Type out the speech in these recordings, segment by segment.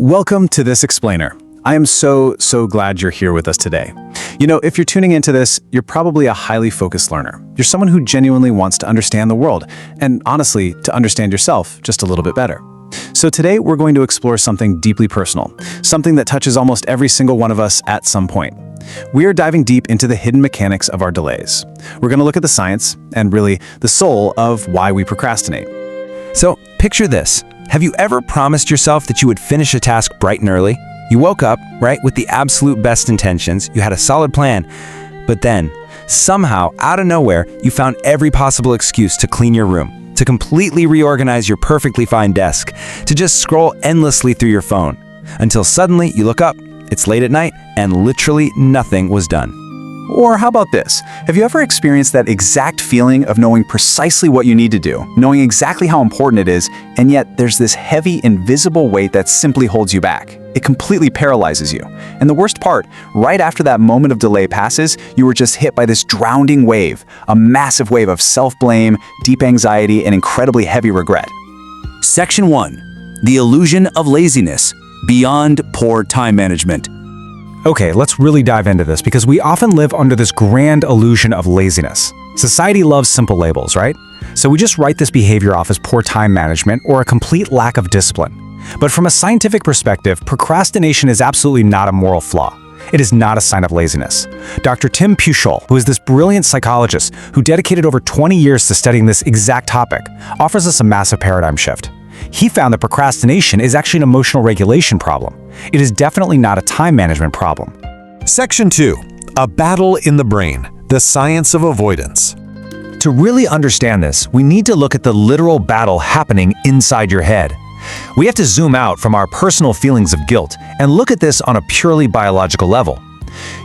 Welcome to This Explainer. I am so glad you're here with us today. You know, if you're tuning into this, you're probably a highly focused learner. You're someone who genuinely wants to understand the world, and honestly, to understand yourself just a little bit better. So today, we're going to explore something deeply personal, something that touches almost every single one of us at some point. We are diving deep into the hidden mechanics of our delays. We're going to look at the science, and really, the soul of why we procrastinate. So, picture this. Have you ever promised yourself that you would finish a task bright and early? You woke up, right, with the absolute best intentions, you had a solid plan, but then, somehow, out of nowhere, you found every possible excuse to clean your room, to completely reorganize your perfectly fine desk, to just scroll endlessly through your phone, until suddenly you look up, it's late at night, and literally nothing was done. Or how about this? Have you ever experienced that exact feeling of knowing precisely what you need to do, knowing exactly how important it is, and yet there's this heavy, invisible weight that simply holds you back? It completely paralyzes you. And the worst part, right after that moment of delay passes, you were just hit by this drowning wave, a massive wave of self-blame, deep anxiety, and incredibly heavy regret. Section 1. The illusion of laziness, beyond poor time management. Okay, let's really dive into this because we often live under this grand illusion of laziness. Society loves simple labels, right? So we just write this behavior off as poor time management or a complete lack of discipline. But from a scientific perspective, procrastination is absolutely not a moral flaw. It is not a sign of laziness. Dr. Tim Puchol, who is this brilliant psychologist who dedicated over 20 years to studying this exact topic, offers us a massive paradigm shift. He found that procrastination is actually an emotional regulation problem. It is definitely not a time management problem. Section 2. A battle in the brain, the science of avoidance. To really understand this, we need to look at the literal battle happening inside your head. We have to zoom out from our personal feelings of guilt and look at this on a purely biological level.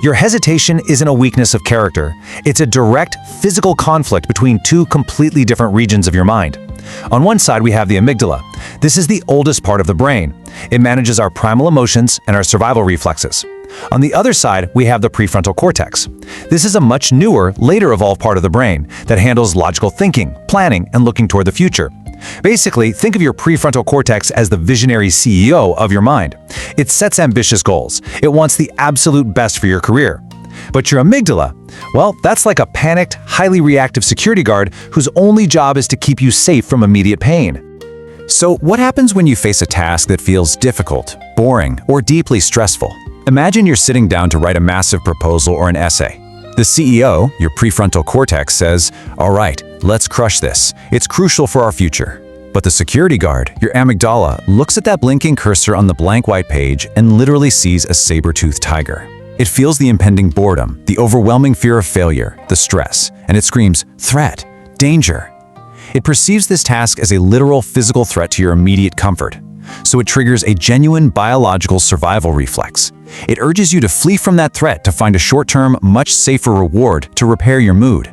Your hesitation isn't a weakness of character. It's a direct physical conflict between two completely different regions of your mind. On one side, we have the amygdala. This is the oldest part of the brain. It manages our primal emotions and our survival reflexes. On the other side, we have the prefrontal cortex. This is a much newer, later evolved part of the brain that handles logical thinking, planning, and looking toward the future. Basically, think of your prefrontal cortex as the visionary CEO of your mind. It sets ambitious goals. It wants the absolute best for your career. But your amygdala, well, that's like a panicked, highly reactive security guard whose only job is to keep you safe from immediate pain. So, what happens when you face a task that feels difficult, boring, or deeply stressful? Imagine you're sitting down to write a massive proposal or an essay. The CEO, your prefrontal cortex, says, "All right, let's crush this. It's crucial for our future." But the security guard, your amygdala, looks at that blinking cursor on the blank white page and literally sees a saber-toothed tiger. It feels the impending boredom, the overwhelming fear of failure, the stress, and it screams, "Threat! Danger!" It perceives this task as a literal physical threat to your immediate comfort. So it triggers a genuine biological survival reflex. It urges you to flee from that threat to find a short-term, much safer reward to repair your mood.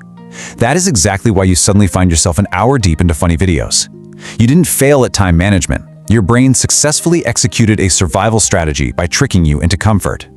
That is exactly why you suddenly find yourself an hour deep into funny videos. You didn't fail at time management. Your brain successfully executed a survival strategy by tricking you into comfort.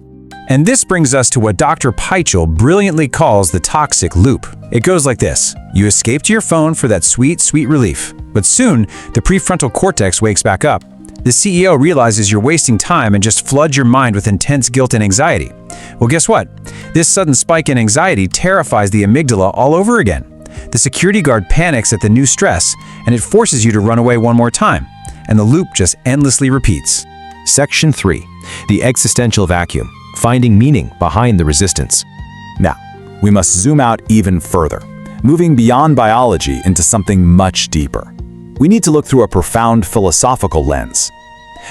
And this brings us to what Dr. Puchol brilliantly calls the toxic loop. It goes like this. You escape to your phone for that sweet relief. But soon, the prefrontal cortex wakes back up. The CEO realizes you're wasting time and just floods your mind with intense guilt and anxiety. Well, guess what? This sudden spike in anxiety terrifies the amygdala all over again. The security guard panics at the new stress, and it forces you to run away one more time. And the loop just endlessly repeats. Section 3. The existential vacuum, finding meaning behind the resistance. Now, we must zoom out even further, moving beyond biology into something much deeper. We need to look through a profound philosophical lens.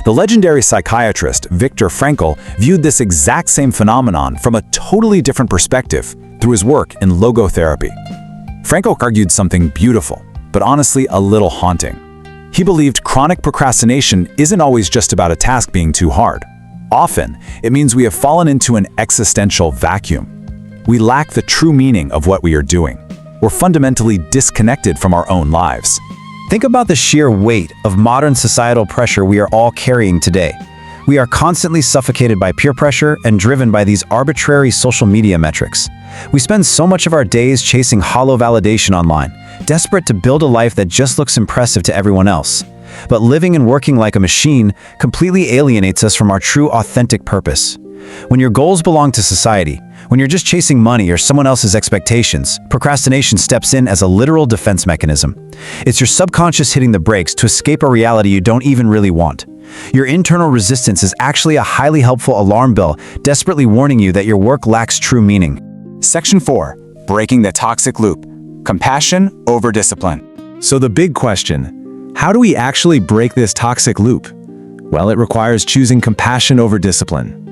The legendary psychiatrist Viktor Frankl viewed this exact same phenomenon from a totally different perspective through his work in logotherapy. Frankl argued something beautiful, but honestly a little haunting. He believed chronic procrastination isn't always just about a task being too hard. Often, it means we have fallen into an existential vacuum. We lack the true meaning of what we are doing. We're fundamentally disconnected from our own lives. Think about the sheer weight of modern societal pressure we are all carrying today. We are constantly suffocated by peer pressure and driven by these arbitrary social media metrics. We spend so much of our days chasing hollow validation online, desperate to build a life that just looks impressive to everyone else. But living and working like a machine completely alienates us from our true authentic purpose. When your goals belong to society, when you're just chasing money or someone else's expectations, procrastination steps in as a literal defense mechanism. It's your subconscious hitting the brakes to escape a reality you don't even really want. Your internal resistance is actually a highly helpful alarm bell, desperately warning you that your work lacks true meaning. Section 4. Breaking the toxic loop. Compassion over discipline. So the big question, how do we actually break this toxic loop? Well, it requires choosing compassion over discipline.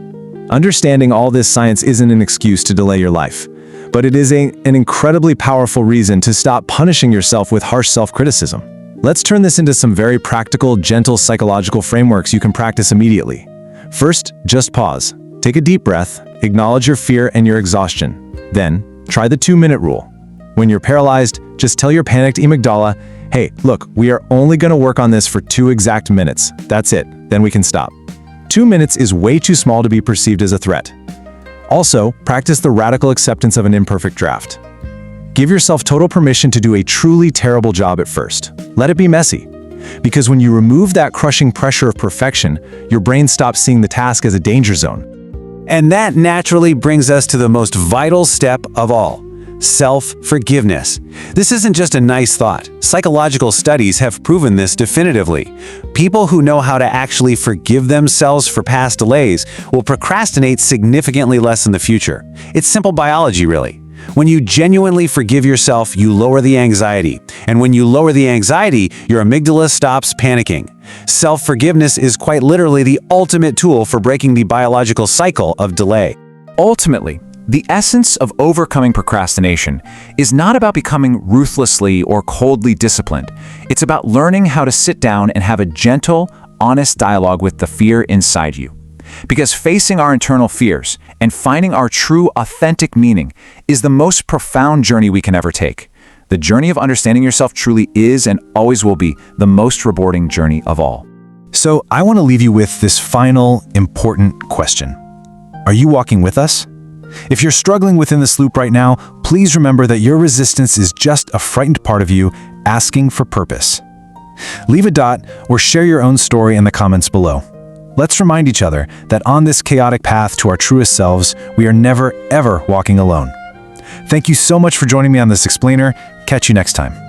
Understanding all this science isn't an excuse to delay your life, but it is an incredibly powerful reason to stop punishing yourself with harsh self-criticism. Let's turn this into some very practical, gentle psychological frameworks you can practice immediately. First, just pause. Take a deep breath, acknowledge your fear and your exhaustion. Then, try the 2-minute rule. When you're paralyzed, just tell your panicked amygdala, hey, look, we are only going to work on this for 2 exact minutes. That's it. Then we can stop. 2 minutes is way too small to be perceived as a threat. Also, practice the radical acceptance of an imperfect draft. Give yourself total permission to do a truly terrible job at first. Let it be messy. Because when you remove that crushing pressure of perfection, your brain stops seeing the task as a danger zone. And that naturally brings us to the most vital step of all: self-forgiveness. This isn't just a nice thought. Psychological studies have proven this definitively. People who know how to actually forgive themselves for past delays will procrastinate significantly less in the future. It's simple biology, really. When you genuinely forgive yourself, you lower the anxiety. And when you lower the anxiety, your amygdala stops panicking. Self-forgiveness is quite literally the ultimate tool for breaking the biological cycle of delay. Ultimately, the essence of overcoming procrastination is not about becoming ruthlessly or coldly disciplined. It's about learning how to sit down and have a gentle, honest dialogue with the fear inside you. Because facing our internal fears and finding our true, authentic meaning is the most profound journey we can ever take. The journey of understanding yourself truly is and always will be the most rewarding journey of all. So I want to leave you with this final, important question. Are you walking with us? If you're struggling within this loop right now, please remember that your resistance is just a frightened part of you asking for purpose. Leave a dot or share your own story in the comments below. Let's remind each other that on this chaotic path to our truest selves, we are never, ever walking alone. Thank you so much for joining me on this explainer. Catch you next time.